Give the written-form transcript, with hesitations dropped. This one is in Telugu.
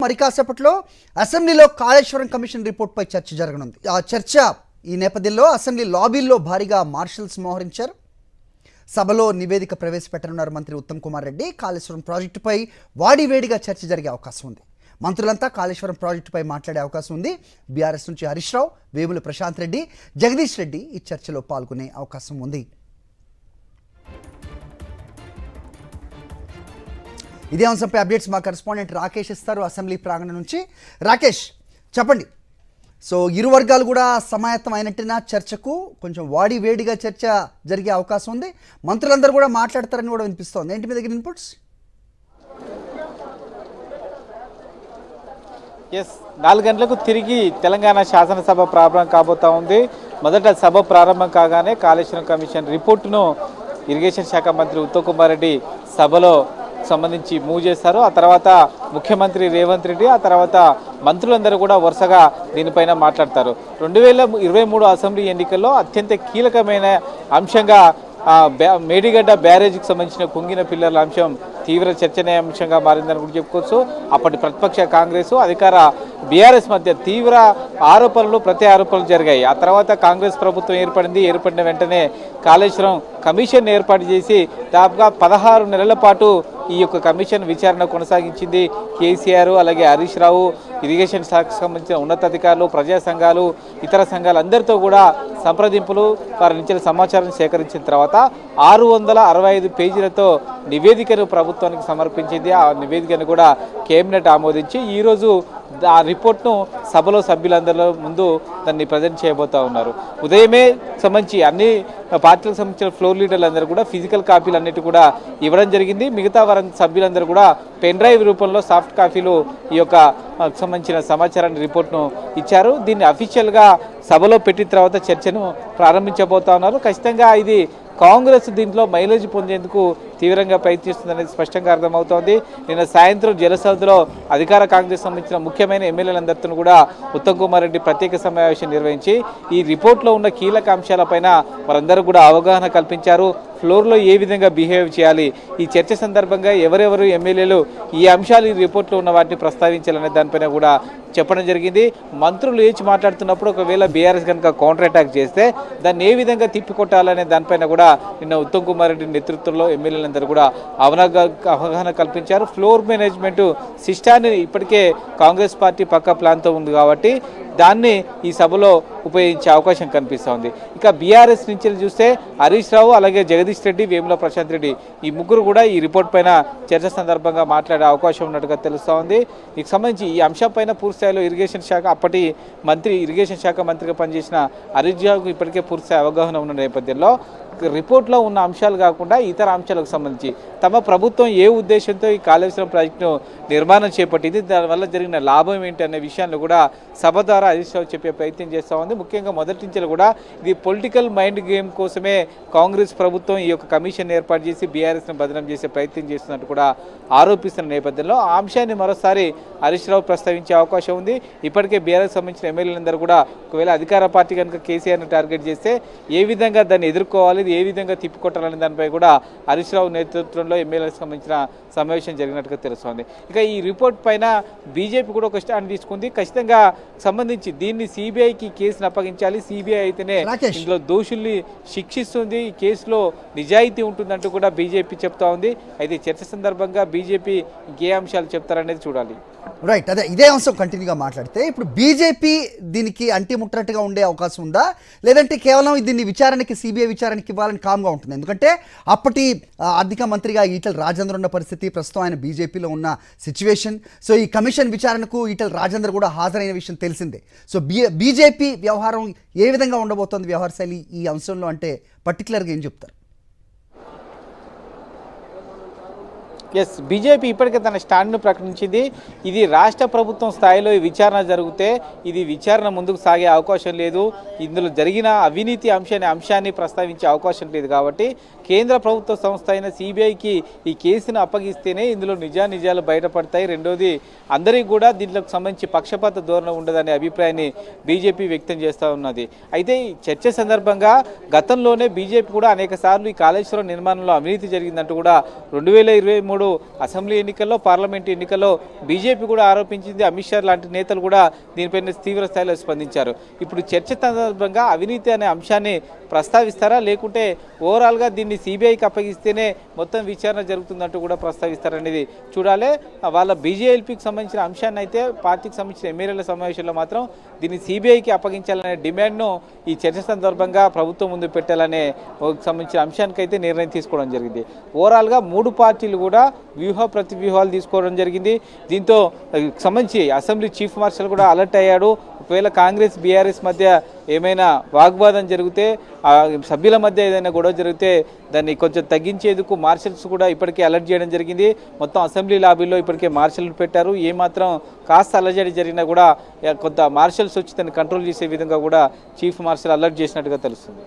మరి కాసేపట్లో అసెంబ్లీలో కాళేశ్వరం కమిషన్ రిపోర్ట్పై చర్చ జరగనుంది. ఆ చర్చ ఈ నేపథ్యంలో అసెంబ్లీ లాబీల్లో భారీగా మార్షల్స్ మోహరించారు. సభలో నివేదిక ప్రవేశపెట్టనున్నారు మంత్రి ఉత్తమ్ కుమార్ రెడ్డి. కాళేశ్వరం ప్రాజెక్టుపై వాడివేడిగా చర్చ జరిగే అవకాశం ఉంది. మంత్రులంతా కాళేశ్వరం ప్రాజెక్టుపై మాట్లాడే అవకాశం ఉంది. బీఆర్ఎస్ నుంచి హరీష్ రావు, వేముల ప్రశాంత్ రెడ్డి, జగదీష్ రెడ్డి ఈ చర్చలో పాల్గొనే అవకాశం ఉంది. ఇదే అంశంపై అప్డేట్స్ మా కరెస్పాండెంట్ రాకేష్ ఇస్తారు అసెంబ్లీ ప్రాంగణం నుంచి. రాకేష్, చెప్పండి. సో ఇరు వర్గాలు కూడా సమాయత్తం అయినట్టున చర్చకు కొంచెం వేడిగా చర్చ జరిగే అవకాశం ఉంది. మంత్రులందరూ కూడా మాట్లాడతారని కూడా వినిపిస్తోంది. ఏంటి మీ దగ్గర ఇన్పుట్స్? ఎస్, 4 గంటలకు తిరిగి తెలంగాణ శాసనసభ ప్రారంభం కాబోతా ఉంది. మొదట సభ ప్రారంభం కాగానే కాళేశ్వరం కమిషన్ రిపోర్టును ఇరిగేషన్ శాఖ మంత్రి ఉత్తమ్ కుమార్ రెడ్డి సభలో సంబంధించి మూవ్ చేస్తారు. ఆ తర్వాత ముఖ్యమంత్రి రేవంత్ రెడ్డి, ఆ తర్వాత మంత్రులందరూ కూడా వరుసగా దీనిపైన మాట్లాడతారు. 2023 అసెంబ్లీ ఎన్నికల్లో అత్యంత కీలకమైన అంశంగా మేడిగడ్డ బ్యారేజీకి సంబంధించిన కుంగిన పిల్లల అంశం తీవ్ర చర్చనీయాంశంగా మారిందని కూడా చెప్పుకోవచ్చు. అప్పటి ప్రతిపక్ష కాంగ్రెస్, అధికార బీఆర్ఎస్ మధ్య తీవ్ర ప్రతి ఆరోపణలు జరిగాయి. ఆ తర్వాత కాంగ్రెస్ ప్రభుత్వం ఏర్పడిన వెంటనే కాళేశ్వరం కమిషన్ ఏర్పాటు చేసి దాదాపుగా 16 నెలల పాటు ఈ యొక్క కమిషన్ విచారణ కొనసాగించింది. కేసీఆర్, అలాగే హరీష్ రావు, ఇరిగేషన్ శాఖకు సంబంధించిన ఉన్నతాధికారులు, ప్రజా సంఘాలు, ఇతర సంఘాలు అందరితో కూడా సంప్రదింపులు, వారి నుంచి సమాచారం సేకరించిన తర్వాత 665 పేజీలతో నివేదికను ప్రభుత్వానికి సమర్పించింది. ఆ నివేదికను కూడా కేబినెట్ ఆమోదించి ఈరోజు ఆ రిపోర్ట్ను సభలో సభ్యులందరిలో ముందు దాన్ని ప్రజెంట్ చేయబోతా ఉన్నారు. ఉదయమే సంబంధించి అన్ని పార్టీలకు సంబంధించిన ఫ్లోర్ లీడర్లు అందరూ కూడా ఫిజికల్ కాపీలు అన్నిటి కూడా ఇవ్వడం జరిగింది. మిగతా సభ్యులందరూ కూడా పెన్ డ్రైవ్ రూపంలో సాఫ్ట్ కాపీలు ఈ యొక్క సంబంధించిన సమాచారాన్ని రిపోర్ట్ను ఇచ్చారు. దీన్ని అఫీషియల్గా సభలో పెట్టిన తర్వాత చర్చను ప్రారంభించబోతా ఉన్నారు. ఖచ్చితంగా ఇది కాంగ్రెస్ దీంట్లో మైలేజ్ పొందేందుకు తీవ్రంగా ప్రయత్నిస్తుందనేది స్పష్టంగా అర్థమవుతోంది. నిన్న సాయంత్రం జలసౌధలో అధికార కాంగ్రెస్ సంబంధించిన ముఖ్యమైన ఎమ్మెల్యేలందరితో కూడా ఉత్తమ్ కుమార్ రెడ్డి ప్రత్యేక సమావేశం నిర్వహించి ఈ రిపోర్ట్లో ఉన్న కీలక అంశాలపైన వారందరూ కూడా అవగాహన కల్పించారు. ఫ్లోర్లో ఏ విధంగా బిహేవ్ చేయాలి, ఈ చర్చ సందర్భంగా ఎవరెవరు ఎమ్మెల్యేలు ఈ అంశాలు ఈ రిపోర్ట్లో ఉన్న వాటిని ప్రస్తావించాలనే దానిపైన కూడా చెప్పడం జరిగింది. మంత్రులు ఏచి మాట్లాడుతున్నప్పుడు ఒకవేళ బీఆర్ఎస్ కనుక కౌంటర్ అటాక్ చేస్తే దాన్ని ఏ విధంగా తిప్పికొట్టాలనే దానిపైన కూడా నిన్న ఉత్తమ్ కుమార్ రెడ్డి నేతృత్వంలో ఎమ్మెల్యేలందరూ కూడా అవగాహన కల్పించారు. ఫ్లోర్ మేనేజ్మెంట్ సిస్టాన్ని ఇప్పటికే కాంగ్రెస్ పార్టీ పక్క ప్లాన్తో ఉంది కాబట్టి దాన్ని ఈ సభలో ఉపయోగించే అవకాశం కనిపిస్తోంది. ఇక బీఆర్ఎస్ నుంచి చూస్తే హరీష్ రావు, అలాగే జగదీష్ రెడ్డి, వేముల ప్రశాంత్ రెడ్డి ఈ ముగ్గురు కూడా ఈ రిపోర్ట్ పైన చర్చ సందర్భంగా మాట్లాడే అవకాశం ఉన్నట్టుగా తెలుస్తూ ఉంది. దీనికి సంబంధించి ఈ అంశం పైన పూర్తిస్థాయిలో ఇరిగేషన్ శాఖ అప్పటి ఇరిగేషన్ శాఖ మంత్రిగా పనిచేసిన హరీష్ రావుకు ఇప్పటికే పూర్తిస్థాయి అవగాహన ఉన్న నేపథ్యంలో రిపోర్ట్లో ఉన్న అంశాలు కాకుండా ఇతర అంశాలకు సంబంధించి తమ ప్రభుత్వం ఏ ఉద్దేశంతో ఈ కాళేశ్వరం ప్రాజెక్టును నిర్మాణం చేపట్టింది, దానివల్ల జరిగిన లాభం ఏంటి అనే విషయాన్ని కూడా సభ ద్వారా హరీష్ రావు చెప్పే ప్రయత్నం చేస్తూ ఉంది. ముఖ్యంగా మొదటి నుంచి కూడా ఇది పొలిటికల్ మైండ్ గేమ్ కోసమే కాంగ్రెస్ ప్రభుత్వం ఈ యొక్క కమిషన్ ఏర్పాటు చేసి బీఆర్ఎస్ను బదనాం చేసే ప్రయత్నం చేస్తున్నట్టు కూడా ఆరోపిస్తున్న నేపథ్యంలో ఆ అంశాన్ని మరోసారి హరీష్ రావు ప్రస్తావించే అవకాశం ఉంది. ఇప్పటికే బీఆర్ఎస్ సంబంధించిన ఎమ్మెల్యేలందరూ కూడా ఒకవేళ అధికార పార్టీ కనుక కేసీఆర్ని టార్గెట్ చేస్తే ఏ విధంగా దాన్ని ఎదుర్కోవాలి, ఏ విధంగా తిప్పికొట్టాలనే దానిపై కూడా హరీష్ రావు నేతృత్వంలో ఎమ్మెల్యేలకు సంబంధించిన సమావేశం జరిగినట్టుగా తెలుస్తోంది. ఇక ఈ రిపోర్ట్ పైన బీజేపీ కూడా ఒక స్టాండ్ తీసుకుంది. ఖచ్చితంగా సంబంధించి దీన్ని సిబిఐకి కేసును అప్పగించాలి, సిబిఐ అయితేనే ఇందులో దోషుల్ని శిక్షిస్తుంది, ఈ కేసులో నిజాయితీ ఉంటుందంటూ కూడా బీజేపీ చెప్తా ఉంది. అయితే చర్చ సందర్భంగా బీజేపీ ఇంకే అంశాలు చెప్తారనేది చూడాలి. రైట్, అదే ఇదే అంశం కంటిన్యూగా మాట్లాడితే ఇప్పుడు బీజేపీ దీనికి అంటిముట్టనట్టుగా ఉండే అవకాశం ఉందా, లేదంటే కేవలం దీన్ని విచారణకి సిబిఐ విచారణకి ఇవ్వాలని కామ్గా ఉంటుంది? ఎందుకంటే అప్పటి ఆర్థిక మంత్రిగా ఈటెల రాజేందర్ ఉన్న పరిస్థితి, ప్రస్తుతం ఆయన బీజేపీలో ఉన్న సిచ్యువేషన్. సో ఈ కమిషన్ విచారణకు ఈటెల రాజేందర్ కూడా హాజరైన విషయం తెలిసిందే. సో బీజేపీ వ్యవహారం ఏ విధంగా ఉండబోతోంది, వ్యవహార శైలి ఈ అంశంలో అంటే పర్టికులర్గా ఏం చెప్తారు? ఎస్, బీజేపీ ఇప్పటికే తన స్టాండ్ను ప్రకటించింది. ఇది రాష్ట్ర ప్రభుత్వం స్థాయిలో ఈ విచారణ జరిగితే ఇది విచారణ ముందుకు సాగే అవకాశం లేదు, ఇందులో జరిగిన అవినీతి అంశాన్ని ప్రస్తావించే అవకాశం లేదు. కాబట్టి కేంద్ర ప్రభుత్వ సంస్థ అయిన సిబిఐకి ఈ కేసును అప్పగిస్తేనే ఇందులో నిజాలు బయటపడతాయి. రెండోది అందరికీ కూడా దీంట్లోకి సంబంధించి పక్షపాత ధోరణి ఉండదనే అభిప్రాయాన్ని బీజేపీ వ్యక్తం చేస్తూ ఉన్నది. అయితే ఈ చర్చ సందర్భంగా గతంలోనే బీజేపీ కూడా అనేక సార్లు ఈ కాళేశ్వరం నిర్మాణంలో అవినీతి జరిగిందంటూ కూడా 2023 తమ్ముడు అసెంబ్లీ ఎన్నికల్లో పార్లమెంట్ ఎన్నికల్లో బీజేపీ కూడా ఆరోపించింది. అమిత్ షా లాంటి నేతలు కూడా దీనిపైన తీవ్ర స్థాయిలో స్పందించారు. ఇప్పుడు చర్చ సందర్భంగా అవినీతి అనే అంశాన్ని ప్రస్తావిస్తారా, లేకుంటే ఓవరాల్గా దీన్ని సిబిఐకి అప్పగిస్తేనే మొత్తం విచారణ జరుగుతుందంటూ కూడా ప్రస్తావిస్తారనేది చూడాలి. వాళ్ళ బీజేఎల్పీకి సంబంధించిన అంశాన్ని అయితే పార్టీకి సంబంధించిన ఎమ్మెల్యేల సమావేశంలో మాత్రం దీన్ని సిబిఐకి అప్పగించాలనే డిమాండ్ను ఈ చర్చ సందర్భంగా ప్రభుత్వం ముందు పెట్టాలనే సంబంధించిన అంశానికి అయితే నిర్ణయం తీసుకోవడం జరిగింది. ఓవరాల్గా 3 పార్టీలు కూడా వ్యూహ ప్రతివ్యూహాలు తీసుకోవడం జరిగింది. దీంతో సంబంధించి అసెంబ్లీ చీఫ్ మార్షల్ కూడా అలర్ట్ అయ్యాడు. ఒకవేళ కాంగ్రెస్ బీఆర్ఎస్ మధ్య ఏమైనా వాగ్వాదం జరిగితే, సభ్యుల మధ్య ఏదైనా గొడవ జరిగితే దాన్ని కొంచెం తగ్గించేందుకు మార్షల్స్ కూడా ఇప్పటికే అలర్ట్ చేయడం జరిగింది. మొత్తం అసెంబ్లీ లాబీలో ఇప్పటికే మార్షల్ని పెట్టారు. ఏమాత్రం కాస్త అలజడి జరిగినా కూడా కొంత మార్షల్స్ వచ్చి దాన్ని కంట్రోల్ చేసే విధంగా కూడా చీఫ్ మార్షల్ అలర్ట్ చేసినట్టుగా తెలుస్తుంది.